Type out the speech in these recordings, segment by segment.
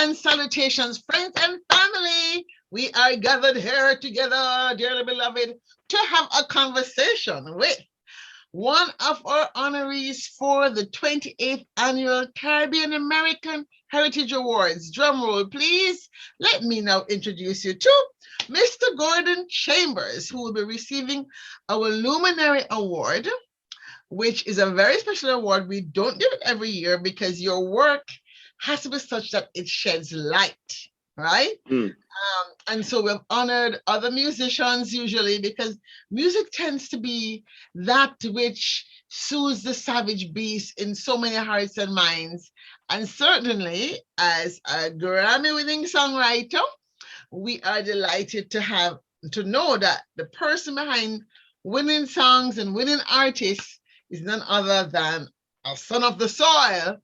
and salutations, friends and family. We are gathered here together, dearly beloved, to have a conversation with one of our honorees for the 28th Annual Caribbean American Heritage Awards. Drum roll, please. Let me now introduce you to Mr. Gordon Chambers, who will be receiving our Luminary Award, which is a very special award. We don't do it every year because your work has to be such that it sheds light, right? And so we've honored other musicians usually because music tends to be that which soothes the savage beast in so many hearts and minds. And certainly, as a Grammy-winning songwriter, we are delighted to know that the person behind winning songs and winning artists is none other than a son of the soil,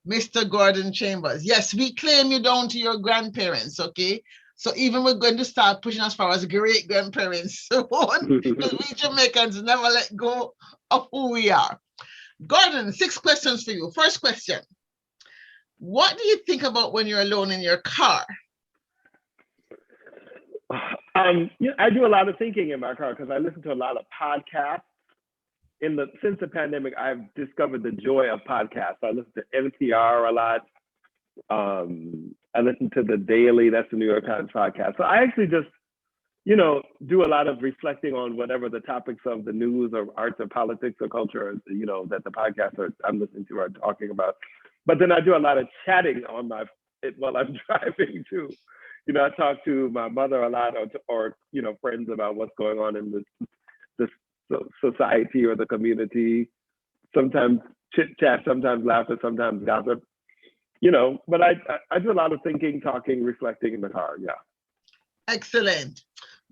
Mr. Gordon Chambers. Yes, we claim you down to your grandparents, okay? So even we're going to start pushing as far as great grandparents soon, because we Jamaicans never let go of who we are. Gordon, 6 questions for you. First question: what do you think about when you're alone in your car? I do a lot of thinking in my car because I listen to a lot of podcasts. Since the pandemic, I've discovered the joy of podcasts. I listen to NPR a lot. I listen to The Daily, that's the New York Times podcast. So I actually just, do a lot of reflecting on whatever the topics of the news or arts or politics or culture, that the podcasts I'm listening to are talking about. But then I do a lot of chatting while I'm driving too. I talk to my mother a lot or friends about what's going on in this society or the community. Sometimes chit chat, sometimes laughter, sometimes gossip. But I do a lot of thinking, talking, reflecting in the car. Yeah. Excellent.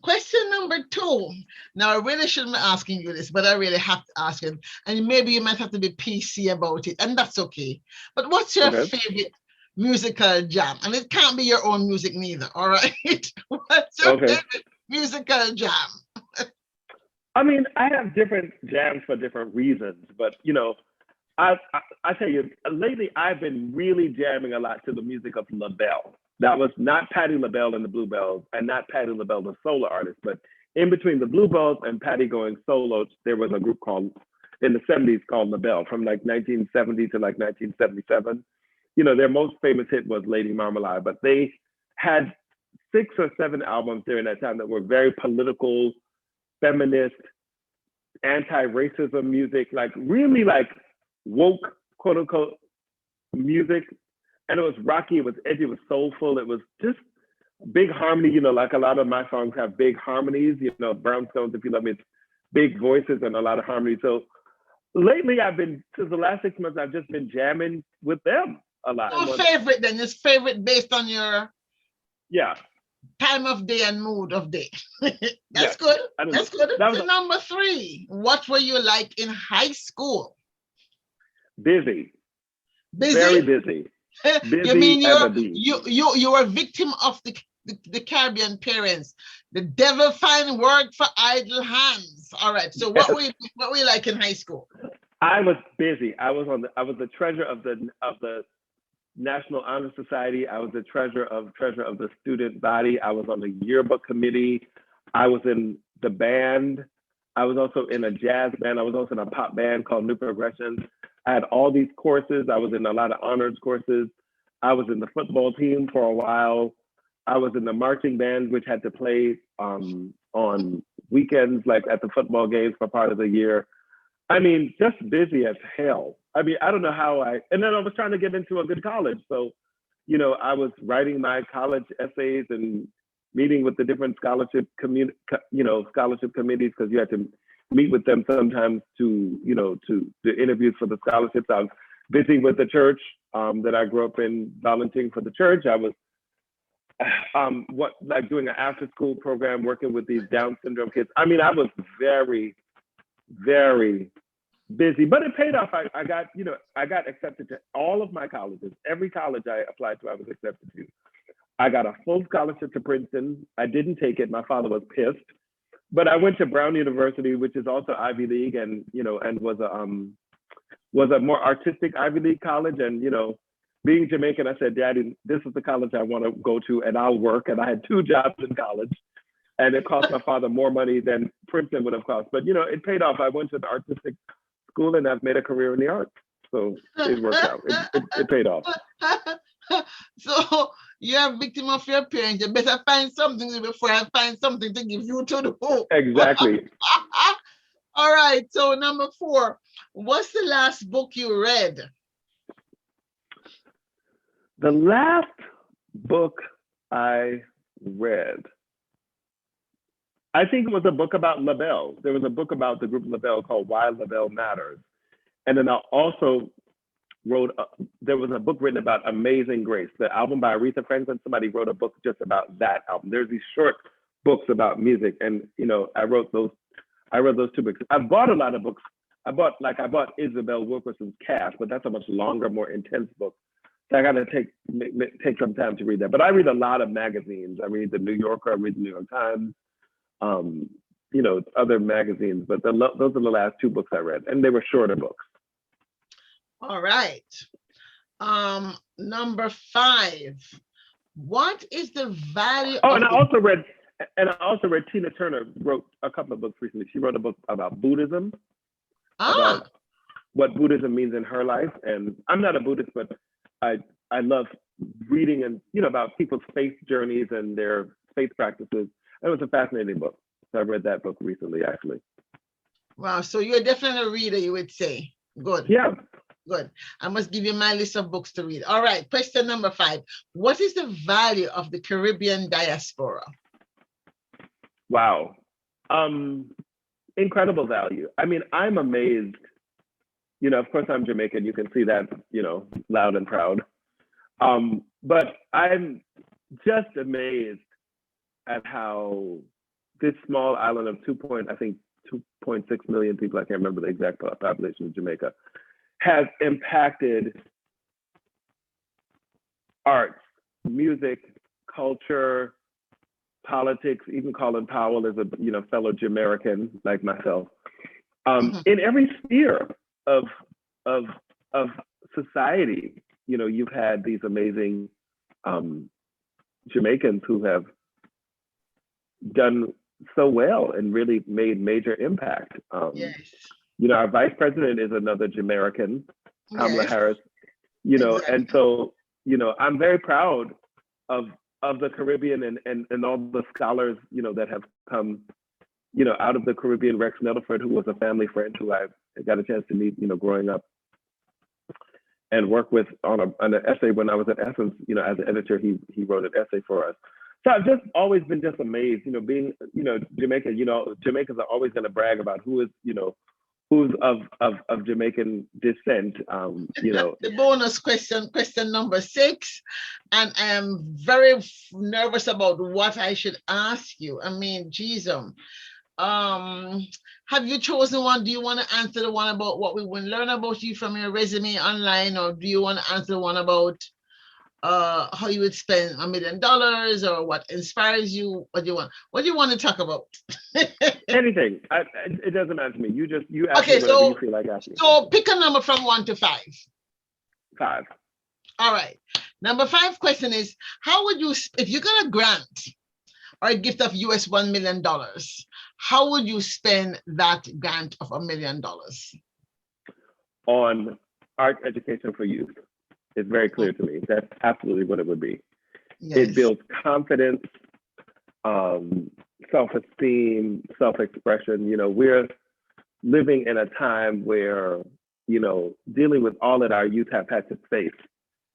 Question number 2. Now, I really shouldn't be asking you this, but I really have to ask it. And maybe you might have to be PC about it, and that's okay. But what's your favorite musical jam? And it can't be your own music neither, all right? What's your favorite musical jam? I mean, I have different jams for different reasons, but I tell you, lately I've been really jamming a lot to the music of LaBelle. That was not Patti LaBelle and the Bluebells, and not Patti LaBelle, the solo artist, but in between the Bluebells and Patti going solo, there was a group in the 70s called LaBelle from like 1970 to like 1977. Their most famous hit was Lady Marmalade, but they had 6 or 7 albums during that time that were very political, feminist, anti-racism music, like really like woke, quote unquote, music. And it was rocky, it was edgy, it was soulful, it was just big harmony, like a lot of my songs have big harmonies, Brownstones, If You Love Me, it's big voices and a lot of harmony. So lately since the last 6 months, I've just been jamming with them a lot. Your favorite then, is favorite based on your time of day and mood of day. That's good. That's good. So number 3, what were you like in high school? Busy. Busy? Very busy. Busy. You mean you were a victim of the Caribbean parents? The devil find work for idle hands. All right. So what were you like in high school? I was busy. I was the treasurer of the National Honor Society. I was the treasurer of the student body. I was on the yearbook committee. I was in the band. I was also in a jazz band. I was also in a pop band called New Progressions. I had all these courses. I was in a lot of honors courses. I was in the football team for a while. I was in the marching band, which had to play on weekends, like at the football games for part of the year. I mean, just busy as hell. I mean, I don't know how and then I was trying to get into a good college. So, I was writing my college essays and meeting with the different scholarship committees, because you had to meet with them sometimes to the interviews for the scholarships. I was busy with the church that I grew up in, volunteering for the church. I was doing an after school program, working with these Down syndrome kids. I mean, I was very, very busy, but it paid off. I got accepted to all of my colleges. Every college I applied to, I was accepted to. I got a full scholarship to Princeton. I didn't take it. My father was pissed. But I went to Brown University, which is also Ivy League, and was a more artistic Ivy League college. And being Jamaican, I said, Daddy, this is the college I want to go to, and I'll work. And I had 2 jobs in college, and it cost my father more money than Princeton would have cost. But it paid off. I went to the artistic school, and I've made a career in the arts. So it worked out. It paid off. So you're a victim of your parents. You better find something before I find something to give you to do. Exactly. All right. So number 4, what's the last book you read? The last book I read, I think it was a book about LaBelle. There was a book about the group LaBelle called Why LaBelle Matters. And then I also there was a book written about Amazing Grace, the album by Aretha Franklin. Somebody wrote a book just about that album. There's these short books about music. And, I read those 2 books. I've bought a lot of books. I bought Isabel Wilkerson's Cash, but that's a much longer, more intense book. So I got to take some time to read that. But I read a lot of magazines. I read the New Yorker, I read the New York Times, other magazines. But those are the last 2 books I read, and they were shorter books. All right. Number 5, what is the value? And I also read Tina Turner wrote a couple of books recently. She wrote a book about Buddhism, about what Buddhism means in her life. And I'm not a Buddhist, but I love reading and about people's faith journeys and their faith practices. It was a fascinating book. So I read that book recently, actually. Wow. So you're definitely a reader, you would say. Good. Yeah. Good. I must give you my list of books to read. All right. Question number 5. What is the value of the Caribbean diaspora? Wow. Incredible value. I mean, I'm amazed. Of course I'm Jamaican. You can see that, loud and proud. But I'm just amazed at how this small island of 2.6 million people, I can't remember the exact population of Jamaica, has impacted arts, music, culture, politics. Even Colin Powell is a fellow Jamaican like myself. In every sphere of society, you've had these amazing Jamaicans who have done so well and really made major impact. Yes. Our vice president is another Jamaican, Kamala Harris. Exactly. And so I'm very proud of the Caribbean and all the scholars that have come out of the Caribbean. Rex Nettleford, who was a family friend who I got a chance to meet growing up and work with on an essay when I was at Essence. As an editor, he wrote an essay for us. So I've just always been just amazed, being Jamaica. Jamaicans are always going to brag about who's of Jamaican descent. The bonus question number 6, and I am very nervous about what I should ask you. I mean, Jesus. Have you chosen one? Do you want to answer the one about what we will learn about you from your resume online, or do you want to answer the one about how you would spend $1 million, or what inspires you? What do you want to talk about? Anything. It doesn't matter to me. You ask Okay, me whatever you feel like asking. So pick a number from 1 to 5. 5. All right. Number 5 question is, how would you, if you got a grant or a gift of US $1 million, how would you spend that grant of $1 million? On art education for youth. It's very clear to me. That's absolutely what it would be. Yes. It builds confidence, self-esteem, self-expression. We're living in a time where, dealing with all that our youth have had to face,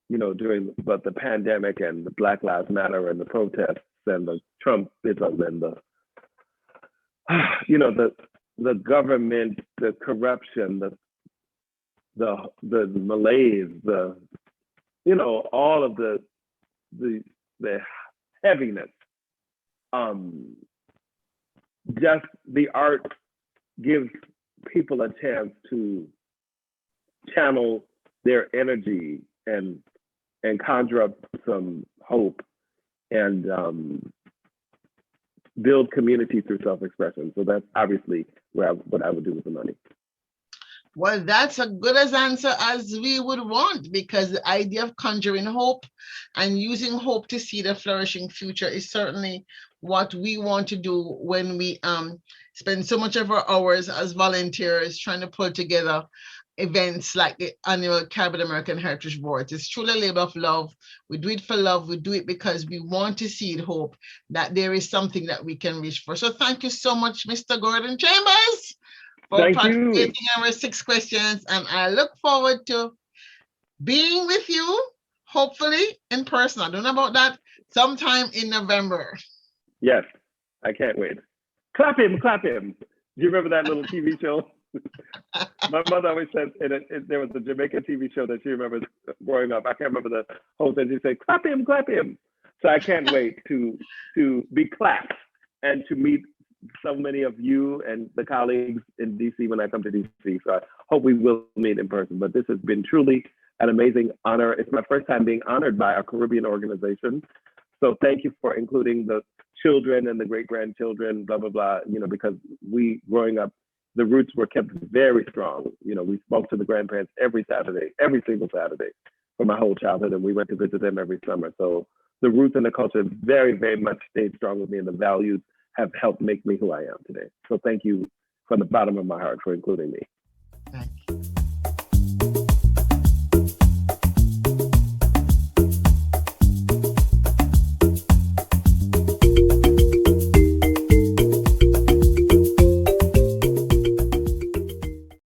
during the pandemic and the Black Lives Matter and the protests and the Trumpism and the government, the corruption, the malaise, all of the heaviness. Just the art gives people a chance to channel their energy and conjure up some hope and build community through self-expression. So that's obviously what I would do with the money. Well, that's a good as answer as we would want, because the idea of conjuring hope and using hope to see the flourishing future is certainly what we want to do when we spend so much of our hours as volunteers trying to pull together events like the annual Caribbean American Heritage Board. It's truly a labor of love. We do it for love. We do it because we want to see hope that there is something that we can reach for. So thank you so much, Mr. Gordon Chambers, for Thank you. participating in our 6 questions. And I look forward to being with you, hopefully in person. I don't know about that, sometime in November. Yes, I can't wait. Clap him, clap him. Do you remember that little TV show? My mother always said there was a Jamaican TV show that she remembers growing up. I can't remember the host, and she said, "Clap him, clap him." So I can't wait to be clapped and to meet so many of you and the colleagues in DC when I come to DC. So I hope we will meet in person. But this has been truly an amazing honor. It's my first time being honored by a Caribbean organization. So thank you for including the children and the great grandchildren, blah, blah, blah, because we growing up, the roots were kept very strong. We spoke to the grandparents every Saturday, every single Saturday for my whole childhood, and we went to visit them every summer. So the roots and the culture very, very much stayed strong with me, and the values have helped make me who I am today. So thank you from the bottom of my heart for including me.